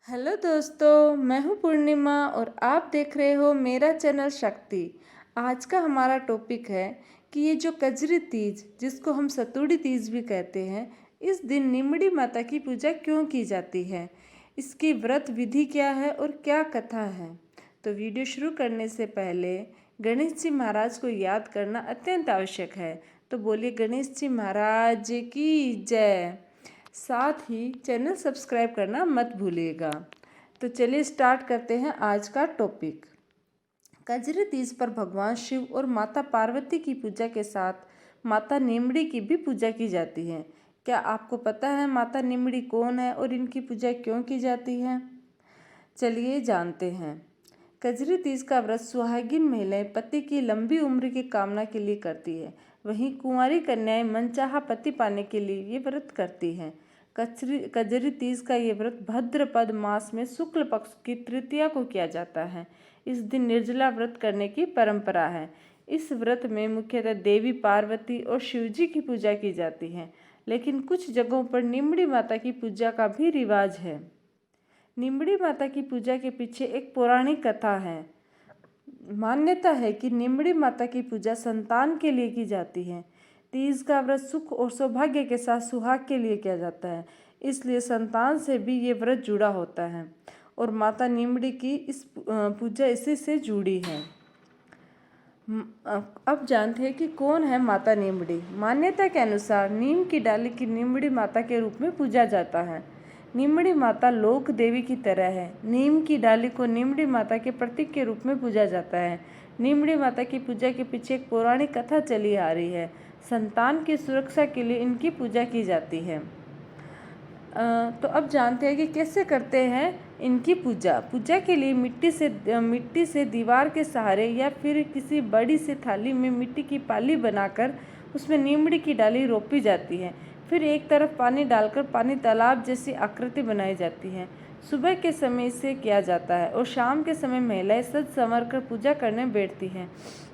Hello दोस्तों, मैं हूँ पूर्णिमा और आप देख रहे हो मेरा चैनल शक्ति। आज का हमारा टॉपिक है कि ये जो कजरी तीज, जिसको हम सतुड़ी तीज भी कहते हैं, इस दिन निमड़ी माता की पूजा क्यों की जाती है, इसकी व्रत विधि क्या है और क्या कथा है। तो वीडियो शुरू करने से पहले गणेश जी महाराज को याद करना अत्यंत आवश्यक है। तो बोलिए गणेश जी महाराज की जय। साथ ही चैनल सब्सक्राइब करना मत भूलिएगा। तो चलिए स्टार्ट करते हैं आज का टॉपिक। कजरी तीज पर भगवान शिव और माता पार्वती की पूजा के साथ माता निमड़ी की भी पूजा की जाती है। क्या आपको पता है माता निमड़ी कौन है और इनकी पूजा क्यों की जाती है? चलिए जानते हैं। कजरी तीज का व्रत सुहागिन महिलाएं पति की लंबी उम्र की कामना के लिए करती है। वहीं कुंवारी कन्याएं मनचाहा पति पाने के लिए ये व्रत करती हैं। कजरी तीज का ये व्रत भाद्रपद मास में शुक्ल पक्ष की तृतीया को किया जाता है। इस दिन निर्जला व्रत करने की परंपरा है। इस व्रत में मुख्यतः देवी पार्वती और शिवजी की पूजा की जाती है, लेकिन कुछ जगहों पर निमड़ी माता की पूजा का भी रिवाज है। निमड़ी माता की पूजा के पीछे एक पौराणिक कथा है। मान्यता है कि निमड़ी माता की पूजा संतान के लिए की जाती है। तीज का व्रत सुख और सौभाग्य के साथ सुहाग के लिए किया जाता है, इसलिए संतान से भी ये व्रत जुड़ा होता है और माता निमड़ी की इस पूजा इसी से जुड़ी है। अब जानते हैं कि कौन है माता निमड़ी। मान्यता के अनुसार नीम की डाली की निमड़ी माता के रूप में पूजा जाता है। निमड़ी माता लोक देवी की तरह है। नीम की डाली को निमड़ी माता के प्रतीक के रूप में पूजा जाता है। निमड़ी माता की पूजा के पीछे एक पौराणिक कथा चली आ रही है। संतान की सुरक्षा के लिए इनकी पूजा की जाती है। तो अब जानते हैं कि कैसे करते हैं इनकी पूजा। पूजा के लिए मिट्टी से दीवार के सहारे या फिर किसी बड़ी सी थाली में मिट्टी की पाली बनाकर उसमें निमड़ी की डाली रोपी जाती है। फिर एक तरफ पानी डालकर पानी तालाब जैसी आकृति बनाई जाती है। सुबह के समय इसे किया जाता है और शाम के समय महिलाएं सज संवर कर पूजा करने बैठती हैं।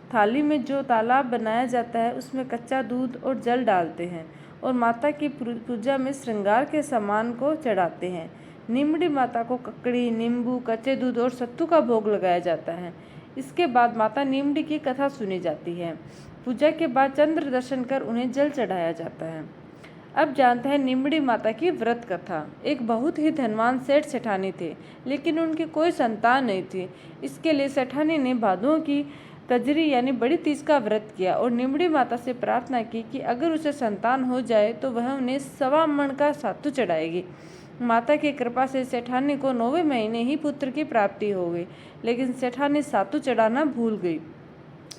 थाली में जो तालाब बनाया जाता है उसमें कच्चा दूध और जल डालते हैं और माता की पूजा में श्रृंगार के सामान को चढ़ाते हैं। निमड़ी माता को ककड़ी, नींबू, कच्चे दूध और सत्तू का भोग लगाया जाता है। इसके बाद माता निमड़ी की कथा सुनी जाती है। पूजा के बाद चंद्र दर्शन कर उन्हें जल चढ़ाया जाता है। अब जानते हैं निमड़ी माता की व्रत कथा। एक बहुत ही धनवान सेठ सेठानी थे, लेकिन उनकी कोई संतान नहीं थी। इसके लिए सेठानी ने भादुओं की कजरी यानी बड़ी तीज का व्रत किया और निमड़ी माता से प्रार्थना की कि अगर उसे संतान हो जाए तो वह उन्हें 1.25 मण का सातू चढ़ाएगी। माता की कृपा से सेठानी को 9वें महीने ही पुत्र की प्राप्ति हो गई, लेकिन सेठानी सातू चढ़ाना भूल गई।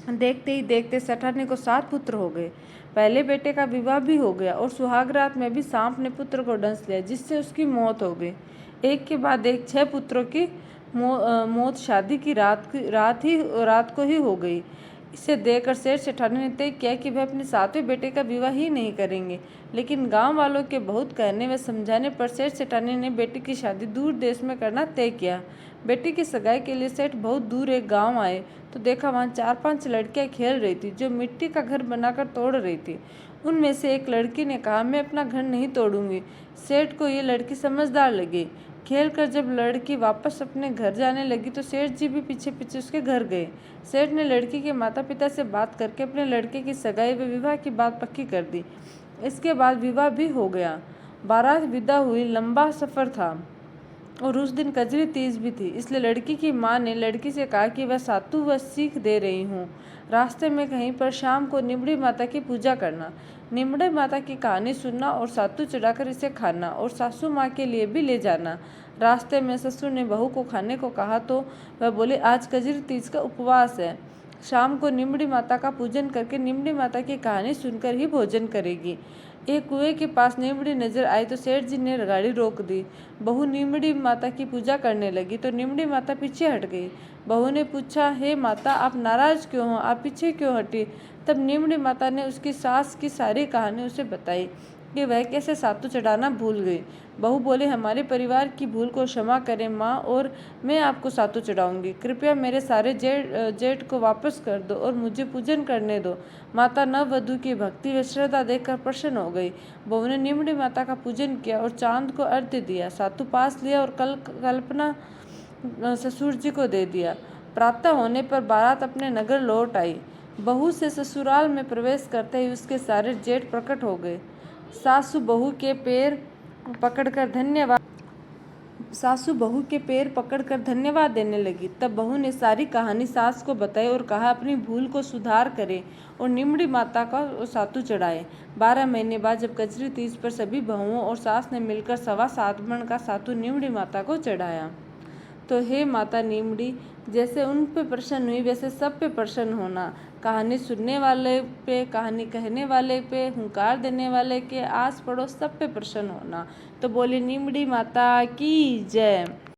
देखते ही देखते सेठानी को 7 पुत्र हो गए। पहले बेटे का विवाह भी हो गया और सुहाग रात में भी सांप ने पुत्र को डंस लिया, जिससे उसकी मौत हो गई। एक के बाद एक 6 पुत्रों की मौत शादी की रात को ही हो गई। इसे देखकर सेठ सेठानी ने तय किया कि वह अपने 7वें बेटे का विवाह ही नहीं करेंगे, लेकिन गांव वालों के बहुत कहने व समझाने पर सेठ सेठानी ने बेटी की शादी दूर देश में करना तय किया। बेटी की सगाई के लिए सेठ बहुत दूर एक गांव आए तो देखा वहां 4-5 लड़कियां खेल रही थी, जो मिट्टी का घर बनाकर तोड़ रही थी। उनमें से एक लड़की ने कहा, मैं अपना घर नहीं तोड़ूंगी। सेठ को ये लड़की समझदार लगी। खेल कर जब लड़की वापस अपने घर जाने लगी तो सेठ जी भी पीछे पीछे उसके घर गए। सेठ ने लड़की के माता पिता से बात करके अपने लड़के की सगाई व विवाह की बात पक्की कर दी। इसके बाद विवाह भी हो गया। बारात विदा हुई। लंबा सफ़र था और उस दिन कजरी तीज भी थी, इसलिए लड़की की माँ ने लड़की से कहा कि वह सातू व सीख दे रही हूँ। रास्ते में कहीं पर शाम को निमड़ी माता की पूजा करना, निमड़ी माता की कहानी सुनना और सातू चढ़ाकर इसे खाना और सासू माँ के लिए भी ले जाना। रास्ते में ससुर ने बहू को खाने को कहा तो वह बोले, आज कजरी तीज का उपवास है। शाम को निमड़ी माता का पूजन करके निमड़ी माता की कहानी सुनकर ही भोजन करेगी। एक कुएं के पास निमड़ी नजर आई तो सेठ जी ने गाड़ी रोक दी। बहू निमड़ी माता की पूजा करने लगी तो निमड़ी माता पीछे हट गई। बहू ने पूछा, हे माता, आप नाराज क्यों हो? आप पीछे क्यों हटी? तब निमड़ी माता ने उसकी सास की सारी कहानी उसे बताई। कि वह कैसे सातु चढ़ाना भूल गई। बहू बोली, हमारे परिवार की भूल को क्षमा करें माँ, और मैं आपको सातु चढ़ाऊंगी। कृपया मेरे सारे जेठ को वापस कर दो और मुझे पूजन करने दो। माता नववधू की भक्ति व श्रद्धा देखकर प्रसन्न हो गई। बहू ने नीमड़ी माता का पूजन किया और चांद को अर्घ्य दिया, सातु पास लिया और कल्पना ससुर जी को दे दिया। प्रातः होने पर बारात अपने नगर लौट आई। बहू से ससुराल में प्रवेश करते ही उसके सारे जेठ प्रकट हो गए। सासू बहू के पैर पकड़कर धन्यवाद देने लगी। तब बहू ने सारी कहानी सास को बताई और कहा अपनी भूल को सुधार करे और नीमड़ी माता का सातु चढ़ाए। 12 महीने बाद जब कजरी तीज पर सभी बहुओं और सास ने मिलकर 7.25 मण का सातु नीमड़ी माता को चढ़ाया। तो हे माता नीमड़ी, जैसे उन पे प्रसन्न हुई वैसे सब पे प्रसन्न होना। कहानी सुनने वाले पे, कहानी कहने वाले पे, हुंकार देने वाले के, आस पड़ोस सब पे प्रसन्न होना। तो बोली नीमड़ी माता की जय।